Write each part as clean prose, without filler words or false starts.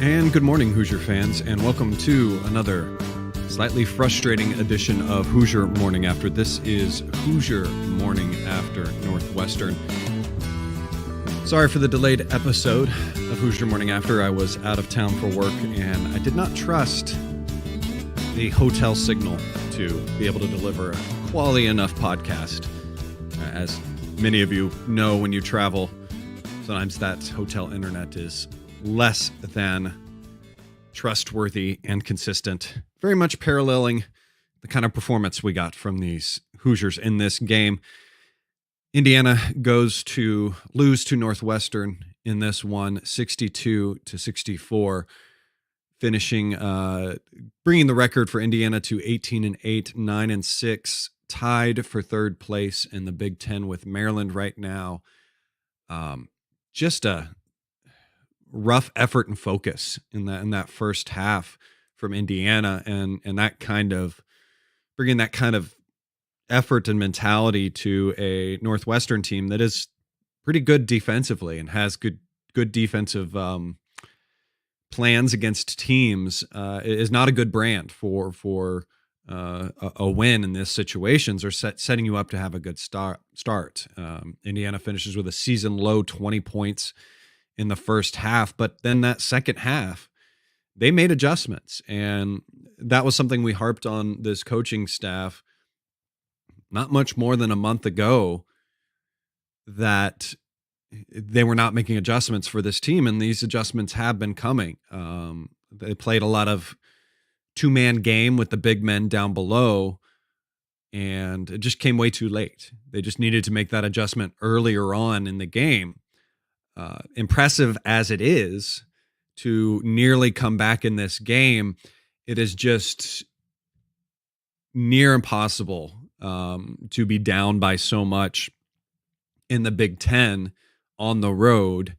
And good morning, Hoosier fans, and welcome to another slightly frustrating edition of Hoosier Morning After. This is Hoosier Morning After Northwestern. Sorry for the delayed episode of Hoosier Morning After. I was out of town for work, and I did not trust the hotel signal to be able to deliver a quality enough podcast. As many of you know, when you travel, sometimes that hotel internet is less than trustworthy and consistent, very much paralleling the kind of performance we got from these Hoosiers in this game. Indiana goes to lose to Northwestern in this one, 62-64, finishing, bringing the record for Indiana to 18-8, 9-6, tied for third place in the Big Ten with Maryland right now. Just a rough effort and focus in that first half from Indiana, and that kind of bringing that kind of effort and mentality to a Northwestern team that is pretty good defensively and has good defensive plans against teams, is not a good brand for a win in this situations, or setting you up to have a good start. Indiana finishes with a season low 20 points in the first half, but then that second half, they made adjustments. And that was something we harped on this coaching staff not much more than a month ago, that they were not making adjustments for this team. And these adjustments have been coming. They played a lot of two-man game with the big men down below, and it just came way too late. They just needed to make that adjustment earlier on in the game. Impressive as it is to nearly come back in this game, it is just near impossible to be down by so much in the Big Ten on the road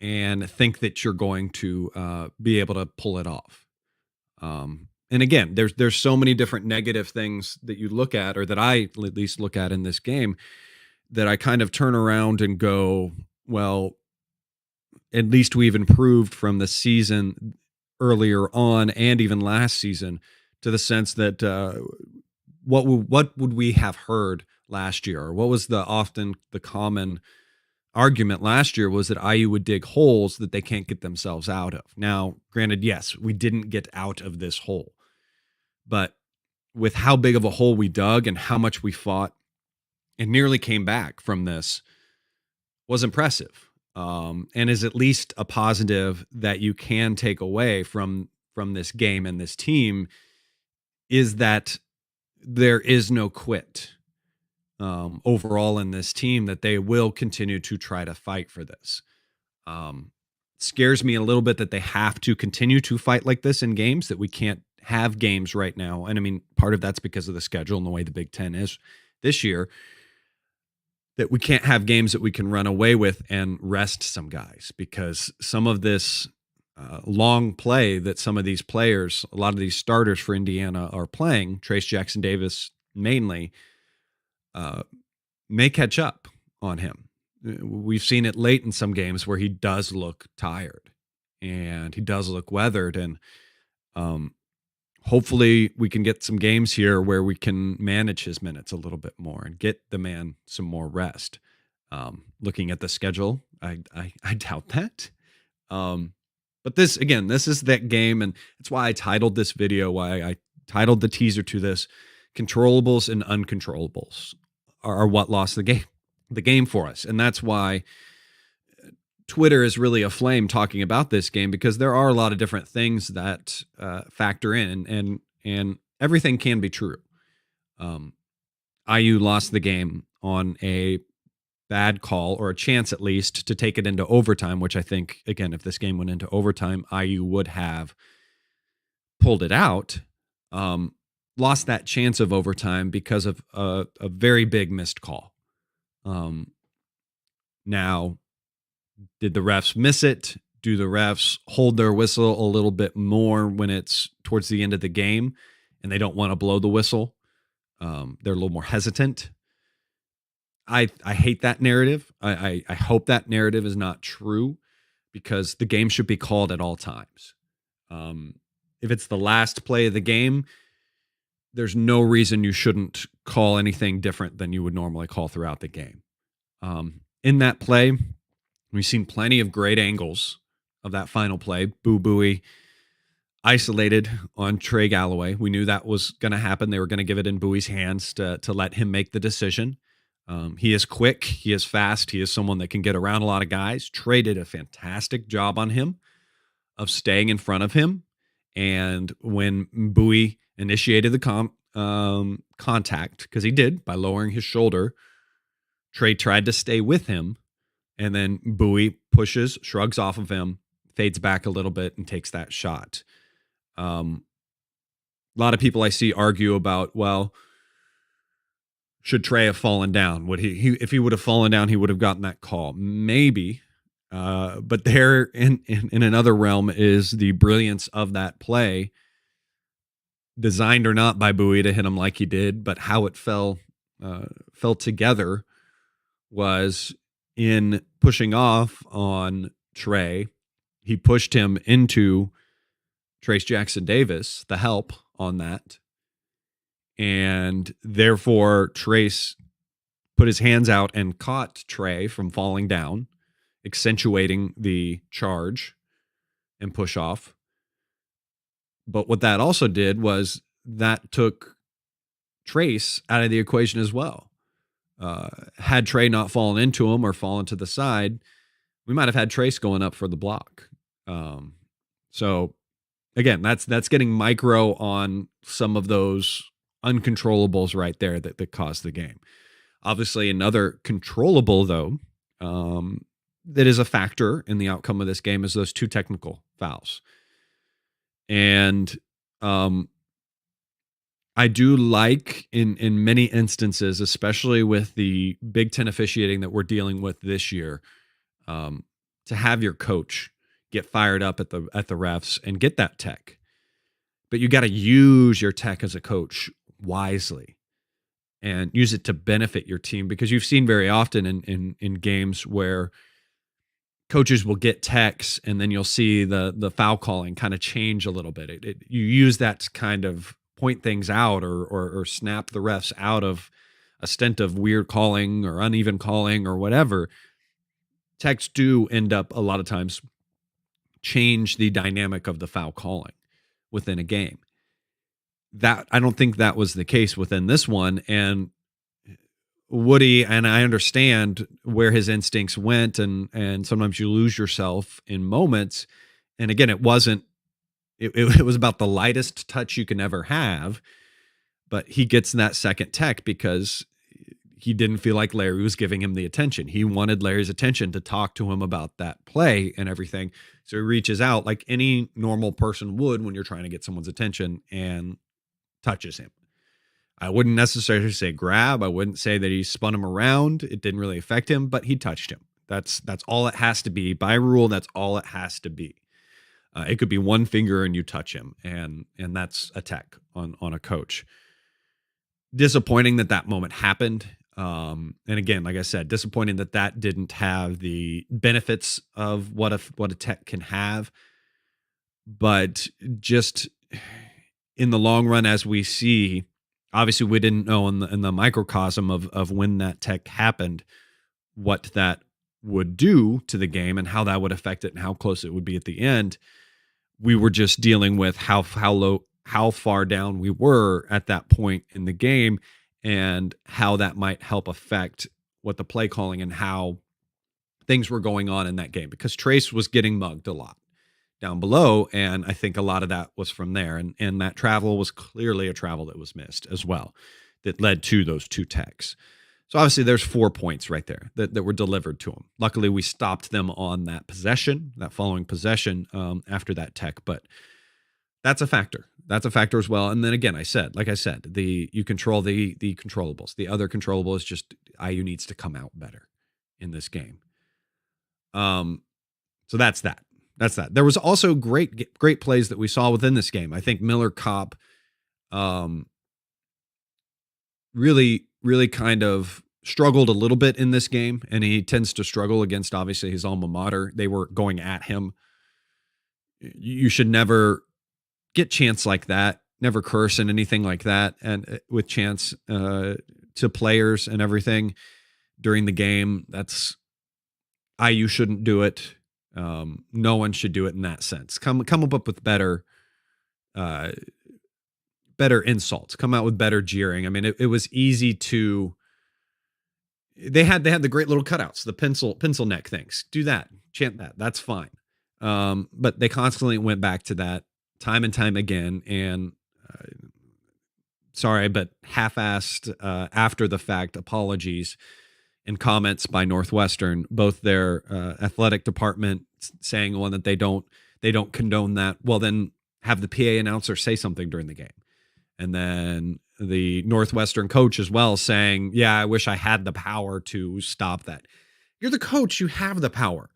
and think that you're going to be able to pull it off. And again, there's so many different negative things that you look at, or that I at least look at in this game, that I kind of turn around and go, well, at least we've improved from the season earlier on, and even last season, to the sense that what would we have heard last year? Or what was the common argument last year was that IU would dig holes that they can't get themselves out of. Now, granted, yes, we didn't get out of this hole, but with how big of a hole we dug and how much we fought and nearly came back from this was impressive, and is at least a positive that you can take away from this game and this team, is that there is no quit overall in this team, that they will continue to try to fight for this. Scares me a little bit that they have to continue to fight like this in games, that we can't have games right now. And I mean, part of that's because of the schedule and the way the Big Ten is this year, that we can't have games that we can run away with and rest some guys, because some of this long play that some of these players, a lot of these starters for Indiana are playing, Trace Jackson Davis mainly, may catch up on him. We've seen it late in some games where he does look tired and he does look weathered, and hopefully we can get some games here where we can manage his minutes a little bit more and get the man some more rest. Looking at the schedule, I doubt that. But this is that game, and that's why I titled this video, why I titled the teaser to this, Controllables and Uncontrollables are what lost the game for us. And that's why Twitter is really aflame talking about this game, because there are a lot of different things that factor in, and everything can be true. IU lost the game on a bad call, or a chance at least to take it into overtime, which I think, again, if this game went into overtime, IU would have pulled it out. Lost that chance of overtime because of a very big missed call. Now, did the refs miss it? Do the refs hold their whistle a little bit more when it's towards the end of the game and they don't want to blow the whistle? They're a little more hesitant. I hate that narrative. I hope that narrative is not true, because the game should be called at all times. If it's the last play of the game, there's no reason you shouldn't call anything different than you would normally call throughout the game. In that play, we've seen plenty of great angles of that final play. Boo Buie isolated on Trey Galloway. We knew that was going to happen. They were going to give it in Bowie's hands to let him make the decision. He is quick. He is fast. He is someone that can get around a lot of guys. Trey did a fantastic job on him of staying in front of him. And when Bowie initiated the contact, because he did by lowering his shoulder, Trey tried to stay with him. And then Bowie pushes, shrugs off of him, fades back a little bit, and takes that shot. A lot of people I see argue about, well, should Trey have fallen down? Would he if he would have fallen down, he would have gotten that call? Maybe. But there in another realm is the brilliance of that play, designed or not by Bowie to hit him like he did, but how it fell together was in pushing off on Trey. He pushed him into Trace Jackson Davis, the help on that. And therefore, Trace put his hands out and caught Trey from falling down, accentuating the charge and push off. But what that also did was that took Trace out of the equation as well. Had Trey not fallen into him or fallen to the side, we might have had Trace going up for the block. So again, that's getting micro on some of those uncontrollables right there that caused the game. Obviously, another controllable, though, that is a factor in the outcome of this game is those 2 technical fouls. And I do like in many instances, especially with the Big Ten officiating that we're dealing with this year, to have your coach get fired up at the refs and get that tech. But you got to use your tech as a coach wisely and use it to benefit your team, because you've seen very often in games where coaches will get techs and then you'll see the foul calling kind of change a little bit. You use that to kind of point things out or snap the refs out of a stint of weird calling or uneven calling or whatever. Techs do end up a lot of times change the dynamic of the foul calling within a game. That I don't think that was the case within this one. And Woody, and I understand where his instincts went, and sometimes you lose yourself in moments. And again, it was about the lightest touch you can ever have, but he gets that second tech because he didn't feel like Larry was giving him the attention. He wanted Larry's attention to talk to him about that play and everything. So he reaches out like any normal person would when you're trying to get someone's attention and touches him. I wouldn't necessarily say grab. I wouldn't say that he spun him around. It didn't really affect him, but he touched him. That's all it has to be. By rule, that's all it has to be. It could be one finger and you touch him, and that's a tech on a coach. Disappointing that moment happened. And again, like I said, disappointing that didn't have the benefits of what a tech can have. But just in the long run, as we see, obviously we didn't know in the microcosm of when that tech happened, what that would do to the game and how that would affect it and how close it would be at the end. We were just dealing with how far down we were at that point in the game and how that might help affect what the play calling and how things were going on in that game, because Trace was getting mugged a lot down below. And I think a lot of that was from there. And that travel was clearly a travel that was missed as well, that led to those 2 techs. So obviously there's 4 points right there that were delivered to him. Luckily, we stopped them on that possession, that following possession after that tech. But that's a factor. That's a factor as well. And then again, like I said, you control the controllables. The other controllable is just IU needs to come out better in this game. So that's that. That's that. There was also great plays that we saw within this game. I think Miller Kopp really kind of struggled a little bit in this game, and he tends to struggle against obviously his alma mater. They were going at him. You should never get chants like that, never curse and anything like that, and with chants to players and everything during the game. That's IU shouldn't do it. No one should do it in that sense. Come up with uh, better insults. Come out with better jeering. I mean, it was easy to. They had the great little cutouts, the pencil neck things. Do that, chant that. That's fine. But they constantly went back to that time and time again. And sorry, but half-assed after the fact apologies and comments by Northwestern, both their athletic department saying one that they don't condone that. Well, then have the PA announcer say something during the game. And then the Northwestern coach as well saying, yeah, I wish I had the power to stop that. You're the coach. You have the power.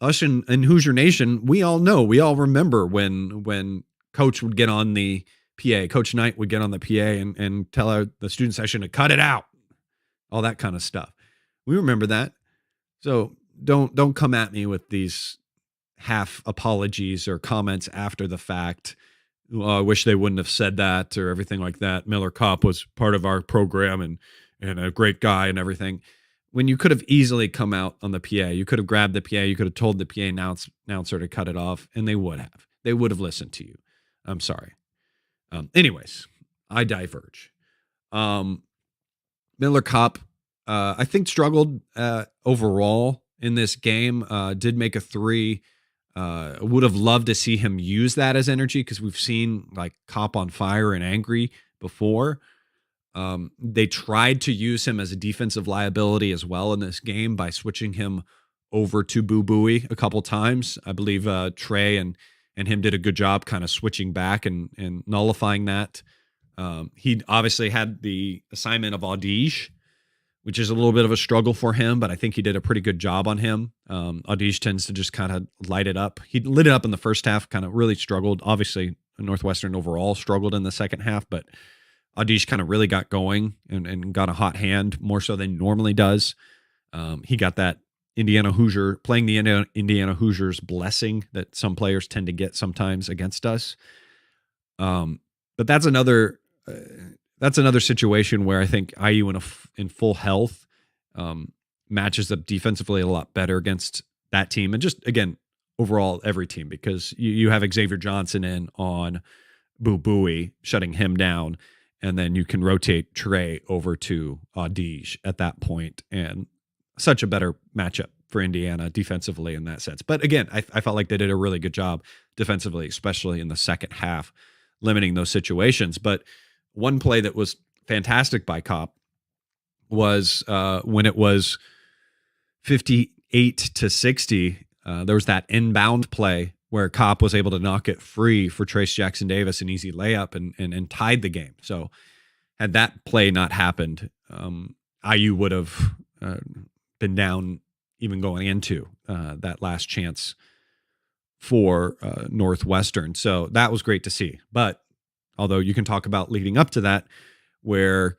Us in Hoosier Nation, we all know, we all remember when coach would get on the PA, Coach Knight would get on the PA and tell the student section to cut it out, all that kind of stuff. We remember that. So don't come at me with these half apologies or comments after the fact. I wish they wouldn't have said that or everything like that. Miller Kopp was part of our program and a great guy and everything. When you could have easily come out on the PA, you could have grabbed the PA, you could have told the PA announcer to cut it off, and they would have. They would have listened to you. I'm sorry. Anyways, I diverge. Miller Kopp, I think struggled overall in this game. Did make a three. Would have loved to see him use that as energy because we've seen like Kopp on fire and angry before. They tried to use him as a defensive liability as well in this game by switching him over to Boo Buie a couple times. I believe Trey and him did a good job kind of switching back and nullifying that. He obviously had the assignment of Audige, which is a little bit of a struggle for him, but I think he did a pretty good job on him. Audige tends to just kind of light it up. He lit it up in the first half, kind of really struggled. Obviously, Northwestern overall struggled in the second half, but Audige kind of really got going and got a hot hand more so than he normally does. He got that playing the Indiana Hoosiers blessing that some players tend to get sometimes against us. But that's another situation where I think IU in full health matches up defensively a lot better against that team. And just, again, overall every team, because you have Xavier Johnson in on Boo Buie, shutting him down. And then you can rotate Trey over to Audige at that point. And such a better matchup for Indiana defensively in that sense. But again, I felt like they did a really good job defensively, especially in the second half, limiting those situations. But one play that was fantastic by Kopp was when it was 58-60. There was that inbound play where Kopp was able to knock it free for Trace Jackson Davis, an easy layup, and tied the game. So had that play not happened, IU would have been down even going into that last chance for Northwestern. So that was great to see. But although you can talk about leading up to that, where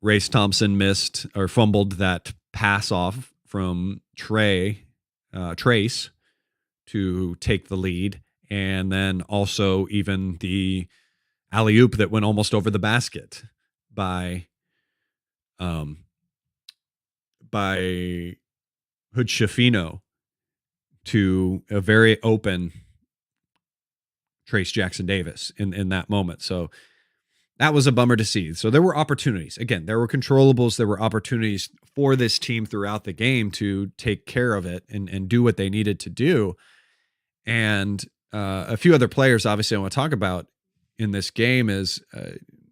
Race Thompson missed or fumbled that pass off from Trace to take the lead, and then also even the alley-oop that went almost over the basket by Hood Schifino to a very open Trace Jackson Davis in that moment. So that was a bummer to see. So there were opportunities. Again, there were controllables. There were opportunities for this team throughout the game to take care of it and do what they needed to do. And a few other players, obviously, I want to talk about in this game is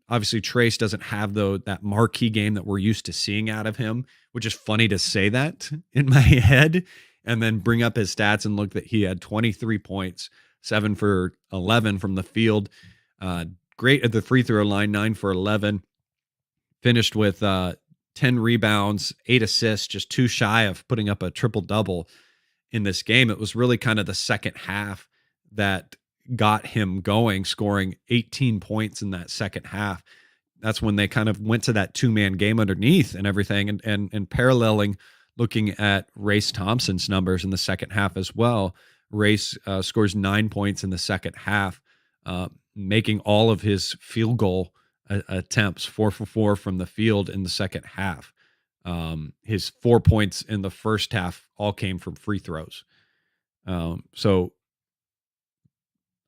obviously Trace doesn't have that marquee game that we're used to seeing out of him, which is funny to say that in my head and then bring up his stats and look that he had 23 points, 7 for 11 from the field. Great at the free throw line, 9 for 11. Finished with 10 rebounds, 8 assists, just too shy of putting up a triple-double in this game. It was really kind of the second half that got him going, scoring 18 points in that second half. that's when they kind of went to that two-man game underneath and everything, and paralleling, looking at Race Thompson's numbers in the second half as well. Race scores 9 points in the second half, making all of his field goal attempts 4 for 4 from the field in the second half. His 4 points in the first half all came from free throws. So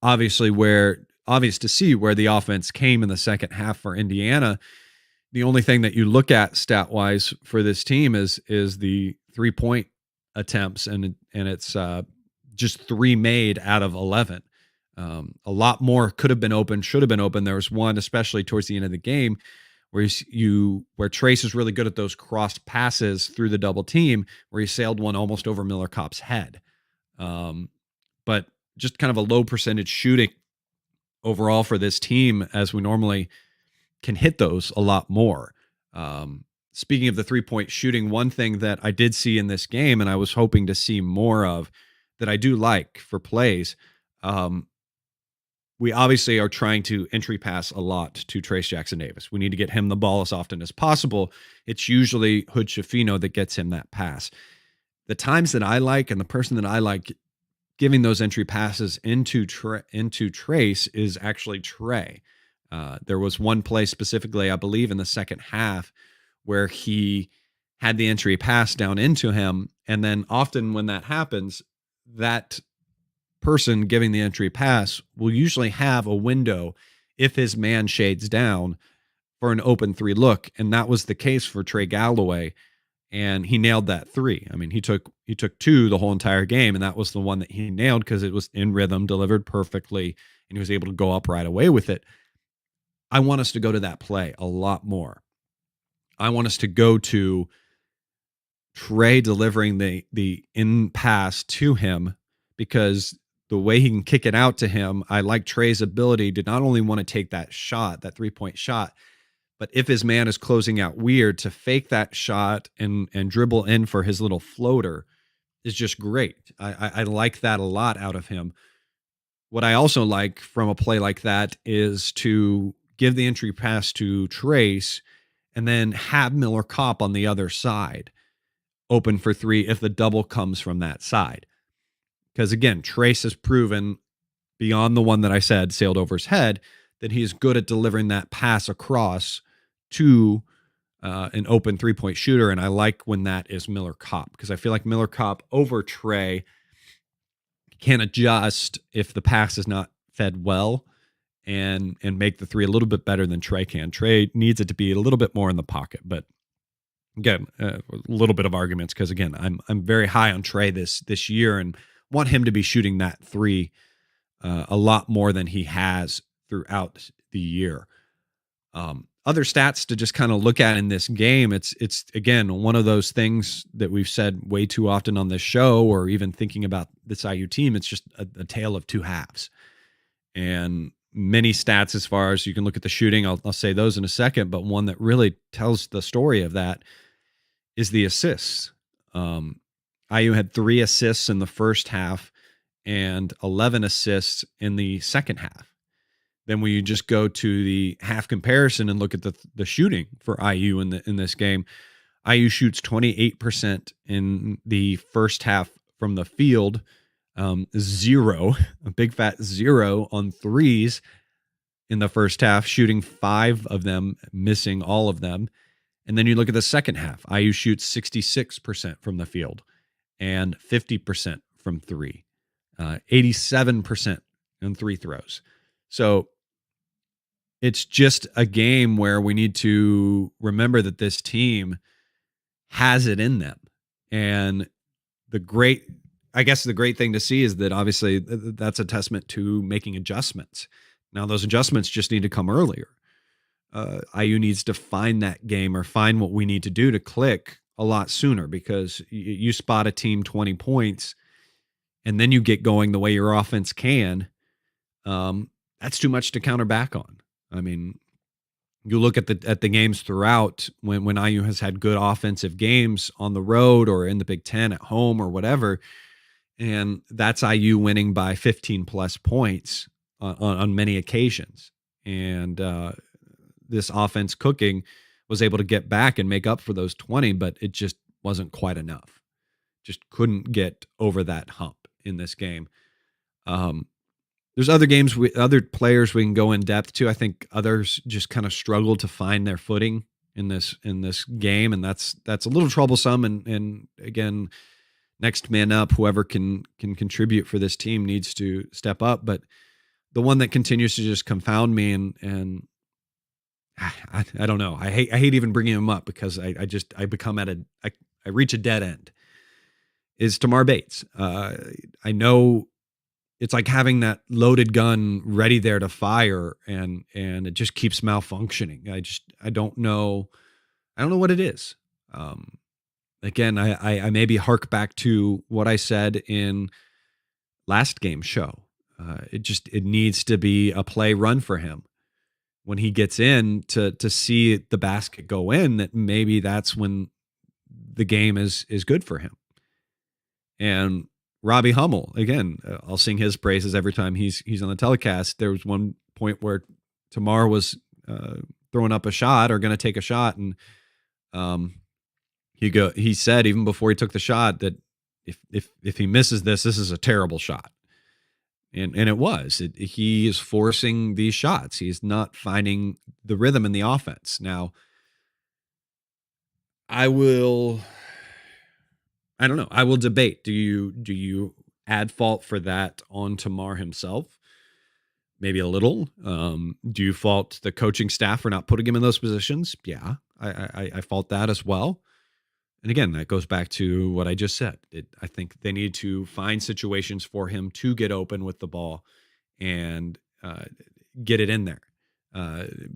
obvious to see where the offense came in the second half for Indiana. The only thing that you look at stat wise for this team is the 3-point attempts, and it's just 3 made out of 11. A lot more could have been open, should have been open. There was one, especially towards the end of the game, where where Trace is really good at those cross passes through the double team, where he sailed one almost over Miller Kopp's head. But just kind of a low percentage shooting overall for this team, as we normally can hit those a lot more. Speaking of the 3-point shooting, one thing that I did see in this game, and I was hoping to see more of, that I do like for plays, we obviously are trying to entry pass a lot to Trace Jackson Davis. We need to get him the ball as often as possible. It's usually Hood Schifino that gets him that pass. The times that I like, and the person that I like giving those entry passes into Trace, is actually Trey. There was one play specifically, I believe, in the second half where he had the entry pass down into him. And then often when that happens, that person giving the entry pass will usually have a window, if his man shades down, for an open 3 look. And that was the case for Trey Galloway. And he nailed that 3. I mean, he took 2 the whole entire game, and that was the one that he nailed because it was in rhythm, delivered perfectly, and he was able to go up right away with it. I want us to go to that play a lot more. I want us to go to Trey delivering the in pass to him, because the way he can kick it out to him, I like Trey's ability to not only want to take that shot, that 3-point shot, but if his man is closing out weird, to fake that shot and dribble in for his little floater is just great. I like that a lot out of him. What I also like from a play like that is to give the entry pass to Trace and then have Miller Kopp on the other side open for 3 if the double comes from that side. Because again, Trace has proven, beyond the one that I said sailed over his head, that he's good at delivering that pass across to an open 3-point shooter. And I like when that is Miller Kopp, because I feel like Miller Kopp over Trey can adjust if the pass is not fed well, and make the 3 a little bit better than Trey can. Trey needs it to be a little bit more in the pocket, but again, a little bit of arguments, because again, I'm very high on Trey this year and want him to be shooting that 3 a lot more than he has throughout the year. Other stats to just kind of look at in this game, it's again one of those things that we've said way too often on this show, or even thinking about this IU team. It's just a tale of 2 halves, and many stats as far as you can look at the shooting. I'll say those in a second, but one that really tells the story of that is the assists. IU had 3 assists in the first half and 11 assists in the second half. Then when you just go to the half comparison and look at the shooting for IU in this game, IU shoots 28% in the first half from the field, 0, a big fat 0 on threes in the first half, shooting 5 of them, missing all of them. And then you look at the second half, IU shoots 66% from the field and 50% from 3, 87% in 3 throws. So it's just a game where we need to remember that this team has it in them. And the great thing to see is that obviously that's a testament to making adjustments. Now those adjustments just need to come earlier. IU needs to find that game, or find what we need to do to click a lot sooner, because you spot a team 20 points and then you get going the way your offense can. That's too much to counter back on. I mean, you look at the games throughout when IU has had good offensive games on the road or in the Big Ten at home or whatever, and that's IU winning by 15 plus points on many occasions. And this offense cooking, was able to get back and make up for those 20, but it just wasn't quite enough. Just couldn't get over that hump in this game. There's other games, other players we can go in depth to. I think others just kind of struggled to find their footing in this game, and that's a little troublesome. And again, next man up, whoever can contribute for this team needs to step up. But the one that continues to just confound me, and I don't know. I hate even bringing him up because I become I reach a dead end. Is Tamar Bates. I know it's like having that loaded gun ready there to fire, and it just keeps malfunctioning. I don't know what it is. Again, I maybe hark back to what I said in last game's show. It needs to be a play run for him when he gets in to see the basket go in. That maybe that's when the game is good for him. And Robbie Hummel, again, I'll sing his praises every time he's on the telecast. There was one point where Tamar was throwing up a shot or going to take a shot, and he said even before he took the shot that if he misses this is a terrible shot, and it was. He is forcing these shots. He's not finding the rhythm in the offense. Now, I don't know. I will debate. Do you add fault for that on Tamar himself? Maybe a little. Do you fault the coaching staff for not putting him in those positions? Yeah, I fault that as well. And again, that goes back to what I just said. I think they need to find situations for him to get open with the ball and get it in there,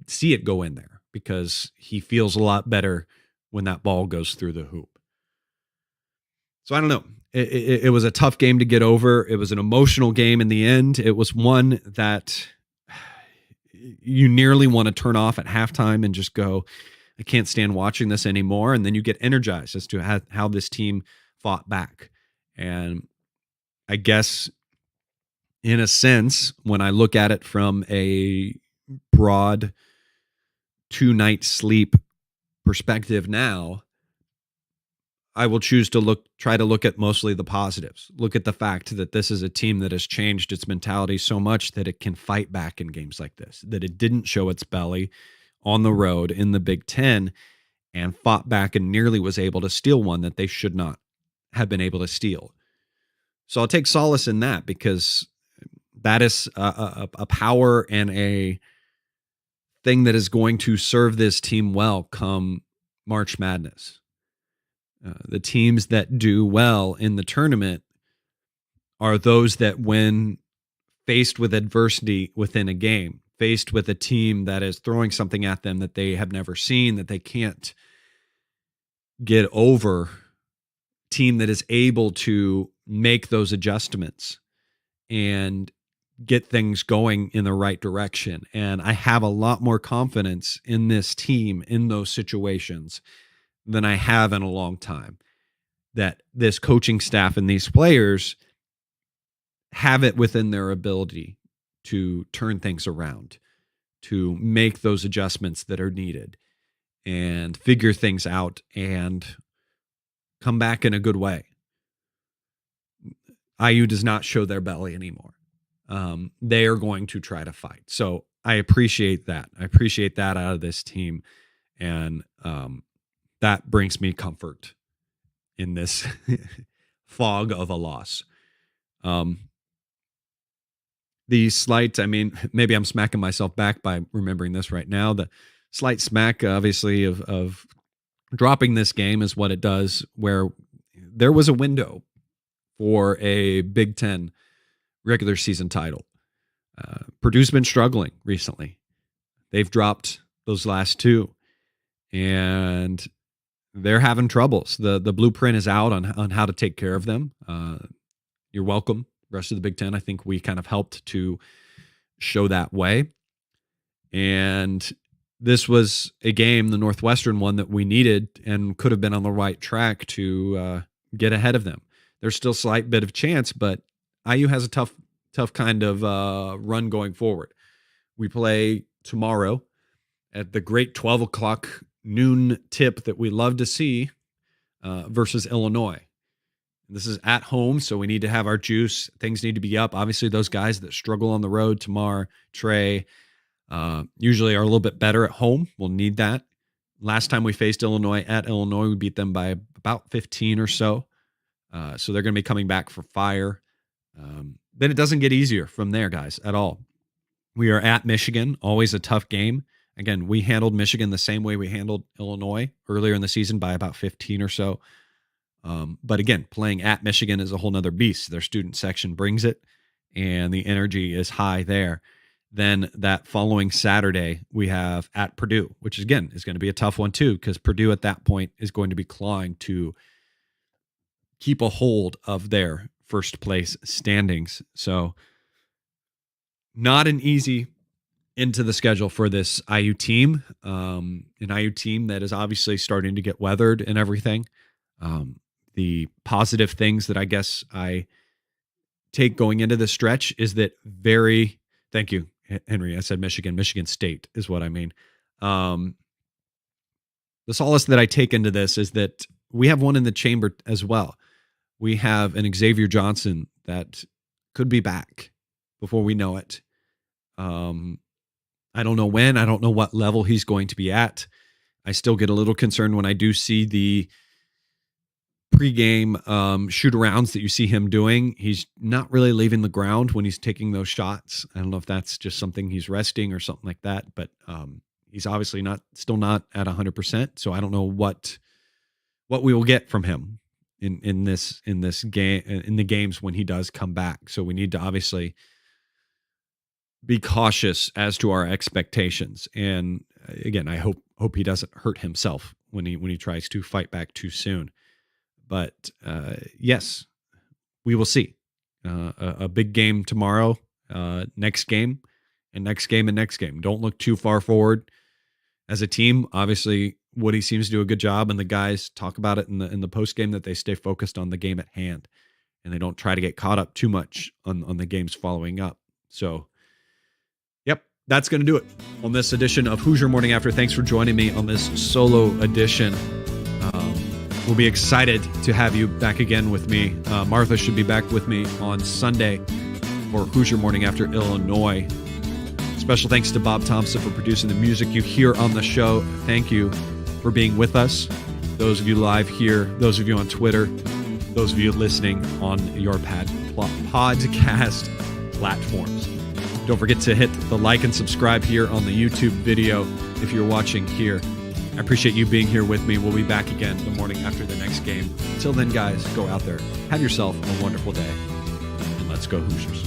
see it go in there, because he feels a lot better when that ball goes through the hoop. So I don't know. It was a tough game to get over. It was an emotional game in the end. It was one that you nearly want to turn off at halftime and just go, I can't stand watching this anymore. And then you get energized as to how this team fought back. And I guess in a sense, when I look at it from a broad 2-night sleep perspective now, I will choose to try to look at mostly the positives. Look at the fact that this is a team that has changed its mentality so much that it can fight back in games like this, that it didn't show its belly on the road in the Big Ten and fought back and nearly was able to steal one that they should not have been able to steal. So I'll take solace in that, because that is a power and a thing that is going to serve this team well come March Madness. The teams that do well in the tournament are those that, when faced with adversity within a game, faced with a team that is throwing something at them that they have never seen, that they can't get over, team that is able to make those adjustments and get things going in the right direction. And I have a lot more confidence in this team in those situations than I have in a long time, that this coaching staff and these players have it within their ability to turn things around, to make those adjustments that are needed and figure things out and come back in a good way. IU does not show their belly anymore. They are going to try to fight. So I appreciate that. I appreciate that out of this team. And that brings me comfort in this fog of a loss. The slight, maybe I'm smacking myself back by remembering this right now. The slight smack, obviously, of dropping this game is what it does, where there was a window for a Big Ten regular season title. Purdue's been struggling recently. They've dropped those last two, and they're having troubles. The blueprint is out on how to take care of them. You're welcome, rest of the Big Ten. I think we kind of helped to show that way. And this was a game, the Northwestern one, that we needed and could have been on the right track to get ahead of them. There's still a slight bit of chance, but IU has a tough kind of run going forward. We play tomorrow at the great 12 o'clock noon tip that we love to see versus Illinois. This is at home, so we need to have our juice. Things need to be up. Obviously, those guys that struggle on the road, Tamar, Trey, usually are a little bit better at home. We'll need that. Last time we faced Illinois at Illinois, we beat them by about 15 or so. So they're going to be coming back for fire. Then it doesn't get easier from there, guys, at all. We are at Michigan, always a tough game. Again, we handled Michigan the same way we handled Illinois earlier in the season by about 15 or so. But again, playing at Michigan is a whole nother beast. Their student section brings it, and the energy is high there. Then that following Saturday, we have at Purdue, which again is going to be a tough one too, because Purdue at that point is going to be clawing to keep a hold of their first place standings. So not an easy into the schedule for this IU team, an IU team that is obviously starting to get weathered and everything. The positive things that I guess I take going into this stretch is that thank you, Henry. I said Michigan State is what I mean. The solace that I take into this is that we have one in the chamber as well. We have an Xavier Johnson that could be back before we know it. I don't know when. I don't know what level he's going to be at. I still get a little concerned when I do see the pregame shoot-arounds that you see him doing. He's not really leaving the ground when he's taking those shots. I don't know if that's just something he's resting or something like that, but he's obviously still not at 100%. So I don't know what we will get from him in this game, in the games when he does come back. So we need to obviously be cautious as to our expectations. And again, I hope he doesn't hurt himself when he tries to fight back too soon. But yes, we will see a big game tomorrow, next game, and next game, and next game. Don't look too far forward as a team. Obviously, Woody seems to do a good job, and the guys talk about it in the post game that they stay focused on the game at hand, and they don't try to get caught up too much on the games following up. So, yep, that's going to do it on this edition of Hoosier Morning After. Thanks for joining me on this solo edition. We'll be excited to have you back again with me. Martha should be back with me on Sunday for Hoosier Morning After Illinois. Special thanks to Bob Thompson for producing the music you hear on the show. Thank you for being with us. Those of you live here, those of you on Twitter, those of you listening on your podcast platforms. Don't forget to hit the like and subscribe here on the YouTube video if you're watching here. I appreciate you being here with me. We'll be back again the morning after the next game. Until then, guys, go out there. Have yourself a wonderful day. And let's go Hoosiers.